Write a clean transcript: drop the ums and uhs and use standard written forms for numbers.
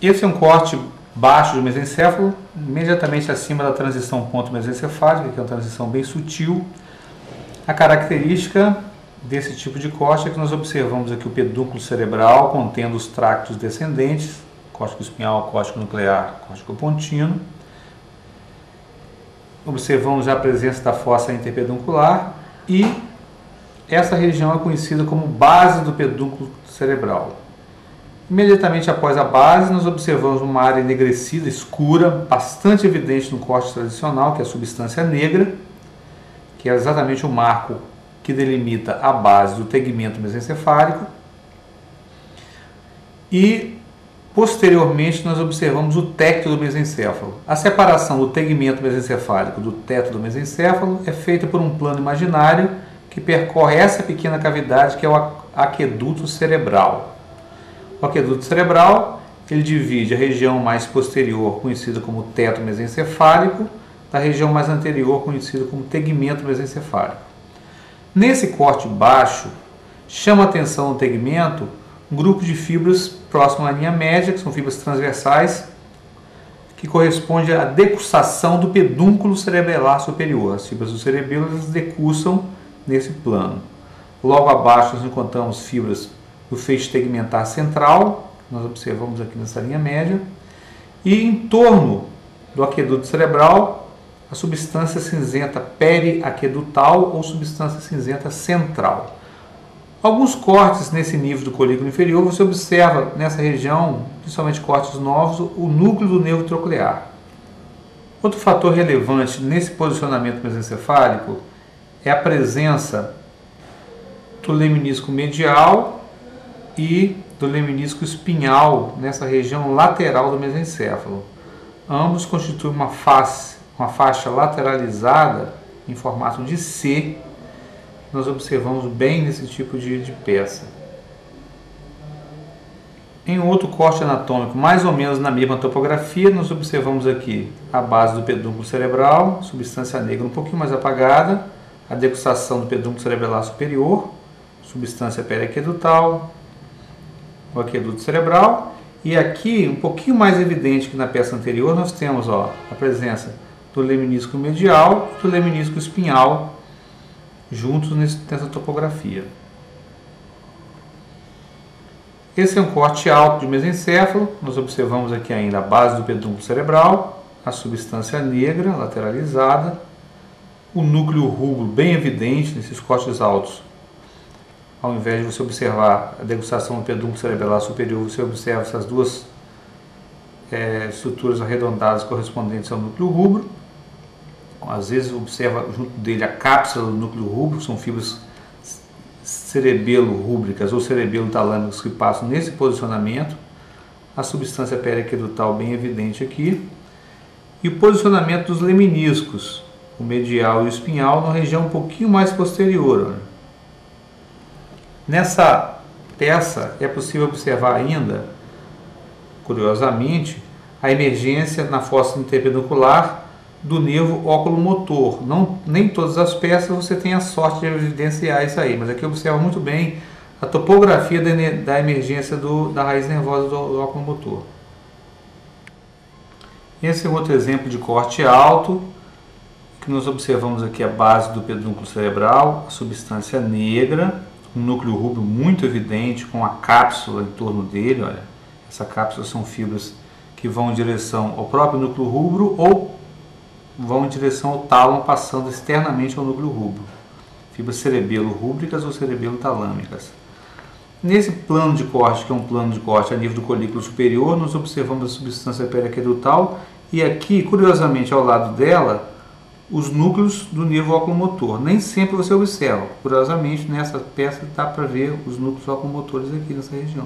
Esse é um corte baixo do mesencéfalo, imediatamente acima da transição ponto mesencefálica, que é uma transição bem sutil. A característica desse tipo de corte é que nós observamos aqui o pedúnculo cerebral contendo os tractos descendentes, córtico espinhal, córtico nuclear, córtico pontino. Observamos já a presença da fossa interpeduncular e essa região é conhecida como base do pedúnculo cerebral. Imediatamente após a base, nós observamos uma área enegrecida, escura, bastante evidente no corte tradicional, que é a substância negra, que é exatamente o marco que delimita a base do tegmento mesencefálico. E, posteriormente, nós observamos o tecto do mesencéfalo. A separação do tegmento mesencefálico do teto do mesencéfalo é feita por um plano imaginário que percorre essa pequena cavidade que é o aqueduto cerebral. O aqueduto cerebral, ele divide a região mais posterior, conhecida como teto mesencefálico, da região mais anterior, conhecida como tegmento mesencefálico. Nesse corte baixo, chama a atenção no tegmento um grupo de fibras próximo à linha média, que são fibras transversais, que corresponde à decussação do pedúnculo cerebelar superior. As fibras do cerebelo decussam nesse plano. Logo abaixo nós encontramos fibras do feixe tegmentar central, nós observamos aqui nessa linha média, e em torno do aqueduto cerebral, a substância cinzenta periaquedutal ou substância cinzenta central. Alguns cortes nesse nível do colículo inferior, você observa nessa região, principalmente cortes novos, o núcleo do nervo troclear. Outro fator relevante nesse posicionamento mesencefálico é a presença do leminisco medial e do leminisco espinhal nessa região lateral do mesencéfalo. Ambos constituem uma faixa lateralizada em formato de C. Nós observamos bem nesse tipo de peça. Em outro corte anatômico, mais ou menos na mesma topografia, nós observamos aqui a base do pedúnculo cerebral, substância negra um pouquinho mais apagada, a decussação do pedúnculo cerebelar superior, substância periaquedutal, o aqueduto cerebral, e aqui, um pouquinho mais evidente que na peça anterior, nós temos a presença do leminisco medial e do leminisco espinhal juntos nessa topografia. Esse é um corte alto de mesencéfalo, nós observamos aqui ainda a base do pedúnculo cerebral, a substância negra lateralizada, o núcleo rubro bem evidente nesses cortes altos. Ao invés de você observar a degustação do pedúnculo cerebelar superior, você observa essas duas estruturas arredondadas correspondentes ao núcleo rubro. Às vezes observa junto dele a cápsula do núcleo rubro, são fibras cerebelo-rúbricas ou cerebelo-talâmicas que passam nesse posicionamento. A substância periaquedutal bem evidente aqui. E o posicionamento dos leminiscos, o medial e o espinhal, na região um pouquinho mais posterior. Olha. Nessa peça é possível observar ainda, curiosamente, a emergência na fossa interpeduncular do nervo óculo-motor. Nem todas as peças você tem a sorte de evidenciar isso aí, mas aqui observa muito bem a topografia da emergência da raiz nervosa do óculo-motor. Esse é outro exemplo de corte alto, que nós observamos aqui a base do pedúnculo cerebral, a substância negra, um núcleo rubro muito evidente, com a cápsula em torno dele. Olha, essa cápsula são fibras que vão em direção ao próprio núcleo rubro ou vão em direção ao tálamo, passando externamente ao núcleo rubro. Fibras cerebelo-rúbricas ou cerebelo-talâmicas. Nesse plano de corte, que é um plano de corte a nível do colículo superior, nós observamos a substância periaquedutal e aqui, curiosamente, ao lado dela, os núcleos do nervo oculomotor. Nem sempre você observa. Curiosamente, nessa peça dá para ver os núcleos oculomotores aqui nessa região.